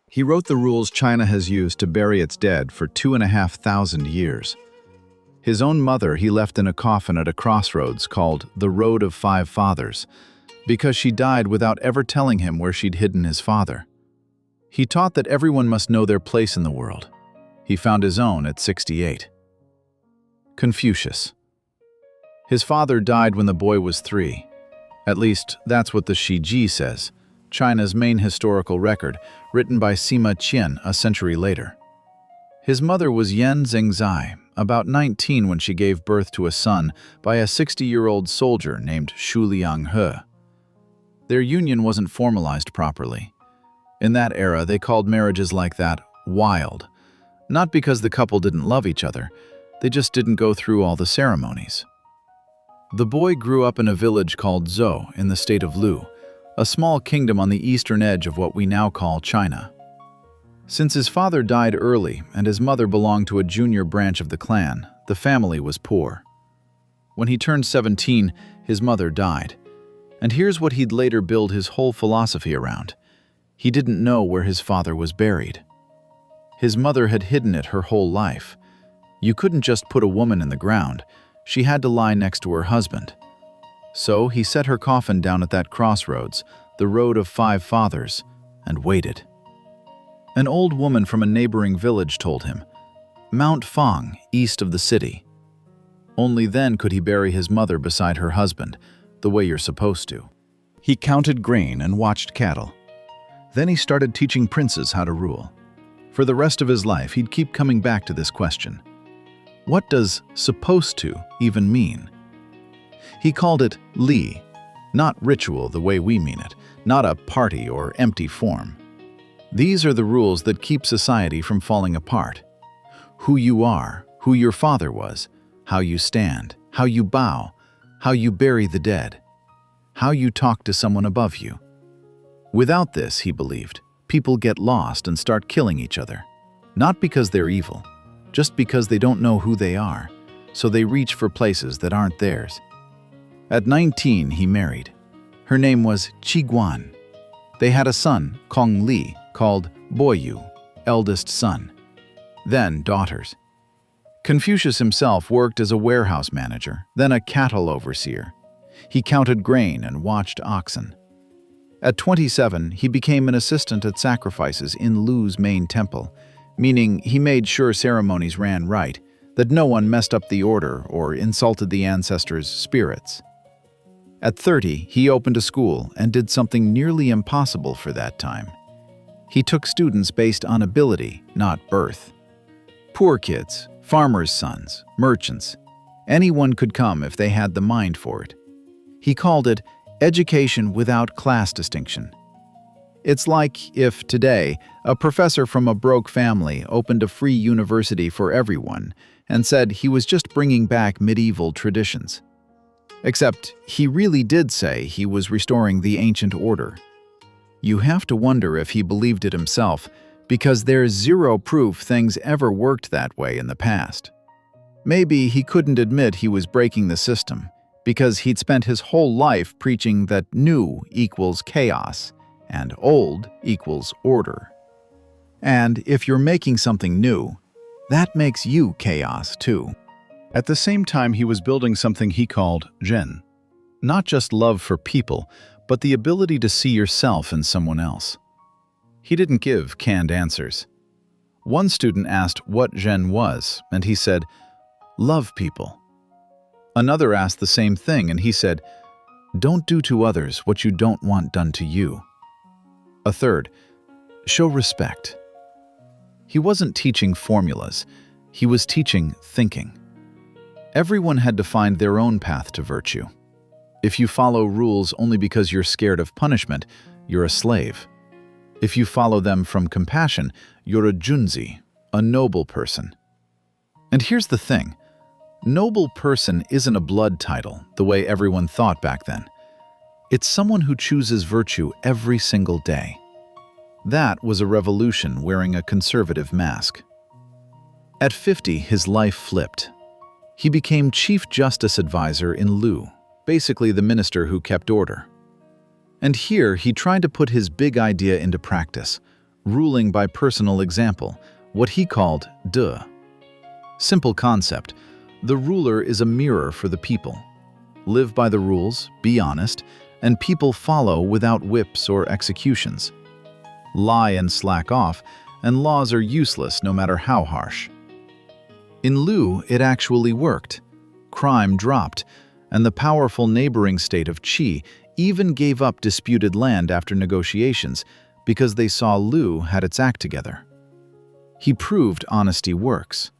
He wrote the rules China has used to bury its dead for 2,500 years. His own mother he left in a coffin at a crossroads called the Road of Five Fathers, because she died without ever telling him where she'd hidden his father. He taught that everyone must know their place in the world. He found his own at 68. Confucius. His father died when the boy was 3. At least, that's what the Shiji says, China's main historical record, written by Sima Qian a century later. His mother was Yan Zhengzai, about 19 when she gave birth to a son by a 60-year-old soldier named Shu Lianghe. Their union wasn't formalized properly. In that era, they called marriages like that wild, not because the couple didn't love each other, they just didn't go through all the ceremonies. The boy grew up in a village called Zhou in the state of Lu, a small kingdom on the eastern edge of what we now call China. Since his father died early and his mother belonged to a junior branch of the clan, the family was poor. When he turned 17, his mother died. And here's what he'd later build his whole philosophy around. He didn't know where his father was buried. His mother had hidden it her whole life. You couldn't just put a woman in the ground. She had to lie next to her husband. So he set her coffin down at that crossroads, the Road of Five Fathers, and waited. An old woman from a neighboring village told him, "Mount Fang, east of the city." Only then could he bury his mother beside her husband, the way you're supposed to. He counted grain and watched cattle. Then he started teaching princes how to rule. For the rest of his life, he'd keep coming back to this question. What does "supposed to" even mean? He called it li, not ritual the way we mean it, not a party or empty form. These are the rules that keep society from falling apart. Who you are, who your father was, how you stand, how you bow, how you bury the dead, how you talk to someone above you. Without this, he believed, people get lost and start killing each other. Not because they're evil, just because they don't know who they are, so they reach for places that aren't theirs. At 19, he married. Her name was Qi Guan. They had a son, Kong Li, called Boyu, eldest son. Then daughters. Confucius himself worked as a warehouse manager, then a cattle overseer. He counted grain and watched oxen. At 27, he became an assistant at sacrifices in Lu's main temple, meaning he made sure ceremonies ran right, that no one messed up the order or insulted the ancestors' spirits. At 30, he opened a school and did something nearly impossible for that time. He took students based on ability, not birth. Poor kids, farmers' sons, merchants, anyone could come if they had the mind for it. He called it education without class distinction. It's like if today a professor from a broke family opened a free university for everyone and said he was just bringing back medieval traditions. Except he really did say he was restoring the ancient order. You have to wonder if he believed it himself, because there's zero proof things ever worked that way in the past. Maybe he couldn't admit he was breaking the system, because he'd spent his whole life preaching that new equals chaos and old equals order. And if you're making something new, that makes you chaos too. At the same time, he was building something he called Zhen. Not just love for people, but the ability to see yourself in someone else. He didn't give canned answers. One student asked what Zhen was, and he said, "Love people." Another asked the same thing, and he said, "Don't do to others what you don't want done to you." A third, "Show respect." He wasn't teaching formulas, he was teaching thinking. Everyone had to find their own path to virtue. If you follow rules only because you're scared of punishment, you're a slave. If you follow them from compassion, you're a junzi, a noble person. And here's the thing. Noble person isn't a blood title, the way everyone thought back then. It's someone who chooses virtue every single day. That was a revolution wearing a conservative mask. At 50, his life flipped. He became Chief Justice Advisor in Lu, basically the minister who kept order. And here he tried to put his big idea into practice, ruling by personal example, what he called de. Simple concept: the ruler is a mirror for the people. Live by the rules, be honest, and people follow without whips or executions. Lie and slack off, and laws are useless no matter how harsh. In Lu, it actually worked. Crime dropped, and the powerful neighboring state of Qi even gave up disputed land after negotiations because they saw Lu had its act together. He proved honesty works.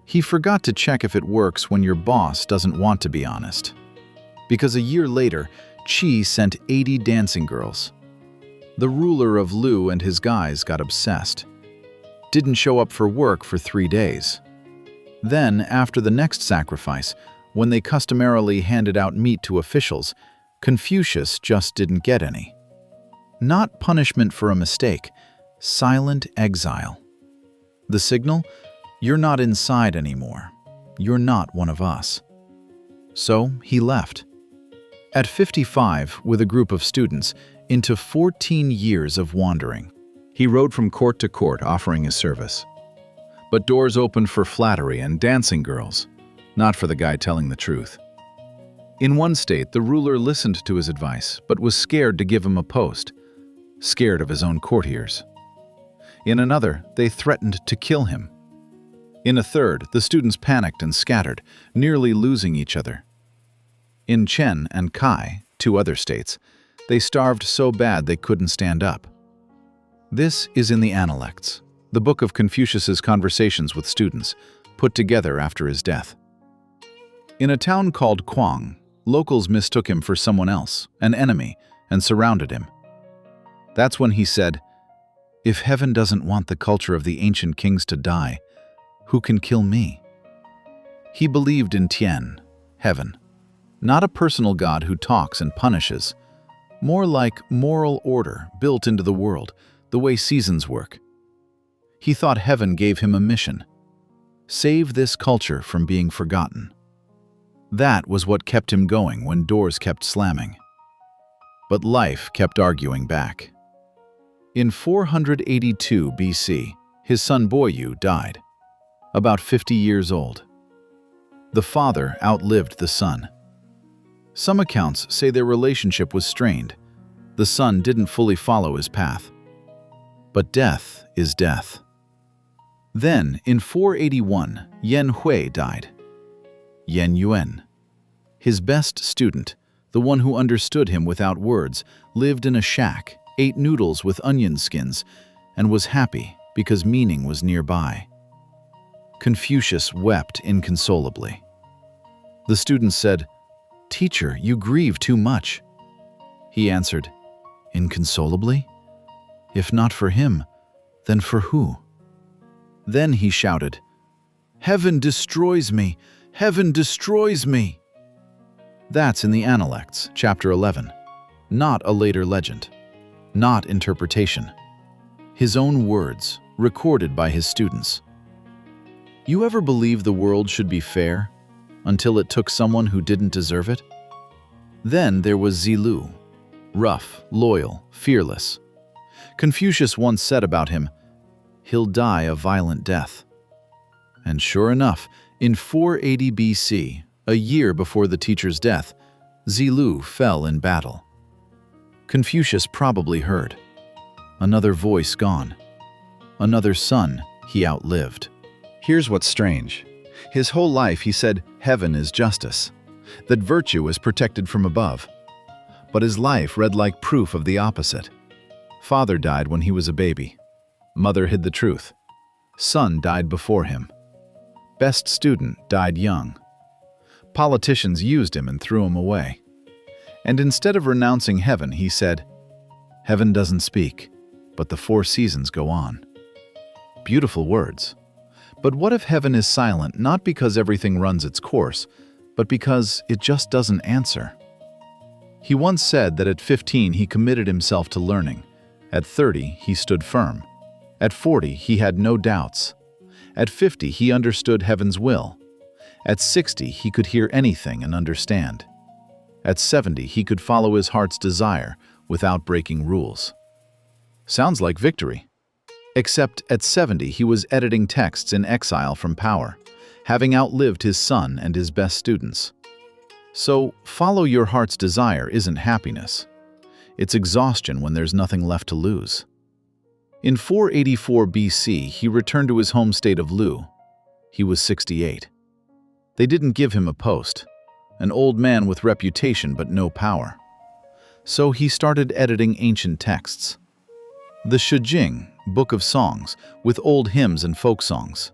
He forgot to check if it works when your boss doesn't want to be honest. Because a year later, Qi sent 80 dancing girls. The ruler of Lu and his guys got obsessed. Didn't show up for work for 3 days. Then, after the next sacrifice, when they customarily handed out meat to officials, Confucius just didn't get any. Not punishment for a mistake, silent exile. The signal? You're not inside anymore. You're not one of us. So he left. At 55, with a group of students, into 14 years of wandering. He rode from court to court offering his service. But doors opened for flattery and dancing girls, not for the guy telling the truth. In one state, the ruler listened to his advice, but was scared to give him a post, scared of his own courtiers. In another, they threatened to kill him. In a third, the students panicked and scattered, nearly losing each other. In Chen and Kai, 2 other states, they starved so bad they couldn't stand up. This is in the Analects, the book of Confucius's conversations with students, put together after his death. In a town called Kuang, locals mistook him for someone else, an enemy, and surrounded him. That's when he said, "If heaven doesn't want the culture of the ancient kings to die, who can kill me?" He believed in Tian, heaven, not a personal god who talks and punishes, more like moral order built into the world, the way seasons work. He thought heaven gave him a mission: save this culture from being forgotten. That was what kept him going when doors kept slamming. But life kept arguing back. In 482 BC, his son Boyu died, about 50 years old. The father outlived the son. Some accounts say their relationship was strained. The son didn't fully follow his path. But death is death. Then, in 481, Yan Hui died. Yan Yuan. His best student, the one who understood him without words, lived in a shack, ate noodles with onion skins, and was happy because meaning was nearby. Confucius wept inconsolably. The students said, "Teacher, you grieve too much." He answered, "Inconsolably? If not for him, then for who?" Then he shouted, "Heaven destroys me! Heaven destroys me!" That's in the Analects, chapter 11. Not a later legend. Not interpretation. His own words, recorded by his students. You ever believe the world should be fair, until it took someone who didn't deserve it? Then there was Zilu, rough, loyal, fearless. Confucius once said about him, "He'll die a violent death." And sure enough, in 480 BC, a year before the teacher's death, Zilu fell in battle. Confucius probably heard. Another voice gone. Another son he outlived. Here's what's strange. His whole life he said heaven is justice, that virtue is protected from above. But his life read like proof of the opposite. Father died when he was a baby. Mother hid the truth. Son died before him. Best student died young. Politicians used him and threw him away. And instead of renouncing heaven, he said, "Heaven doesn't speak, but the 4 seasons go on." Beautiful words. But what if heaven is silent not because everything runs its course, but because it just doesn't answer? He once said that at 15 he committed himself to learning. At 30 he stood firm. At 40 he had no doubts. At 50 he understood heaven's will. At 60 he could hear anything and understand. At 70 he could follow his heart's desire without breaking rules. Sounds like victory. Except at 70 he was editing texts in exile from power, having outlived his son and his best students. So, follow your heart's desire isn't happiness. It's exhaustion when there's nothing left to lose. In 484 BC, he returned to his home state of Lu. He was 68. They didn't give him a post, an old man with reputation but no power. So he started editing ancient texts. The Shujing, Book of Songs, with old hymns and folk songs.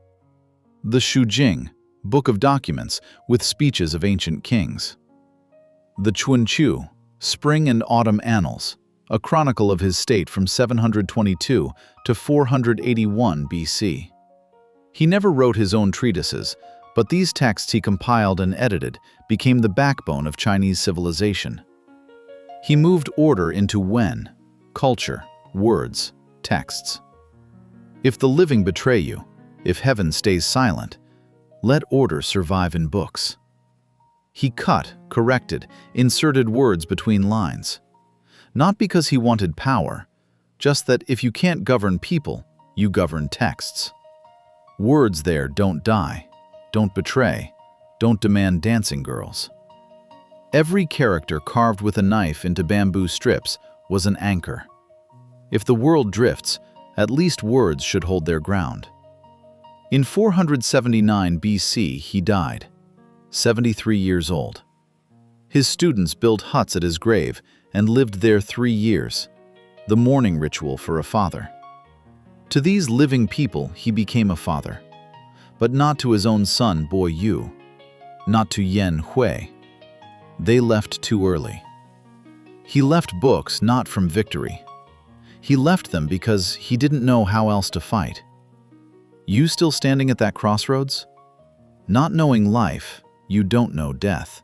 The Shujing, Book of Documents, with speeches of ancient kings. The Chunqiu, Spring and Autumn Annals, a chronicle of his state from 722 to 481 BC. He never wrote his own treatises, but these texts he compiled and edited became the backbone of Chinese civilization. He moved order into Wen, culture, words, texts. If the living betray you, if heaven stays silent, let order survive in books. He cut, corrected, inserted words between lines. Not because he wanted power, just that if you can't govern people, you govern texts. Words there don't die, don't betray, don't demand dancing girls. Every character carved with a knife into bamboo strips was an anchor. If the world drifts, at least words should hold their ground. In 479 BC, he died, 73 years old. His students built huts at his grave and lived there 3 years, the mourning ritual for a father. To these living people, he became a father, but not to his own son, Boy Yu, not to Yan Hui. They left too early. He left books not from victory. He left them because he didn't know how else to fight. You still standing at that crossroads? Not knowing life, you don't know death.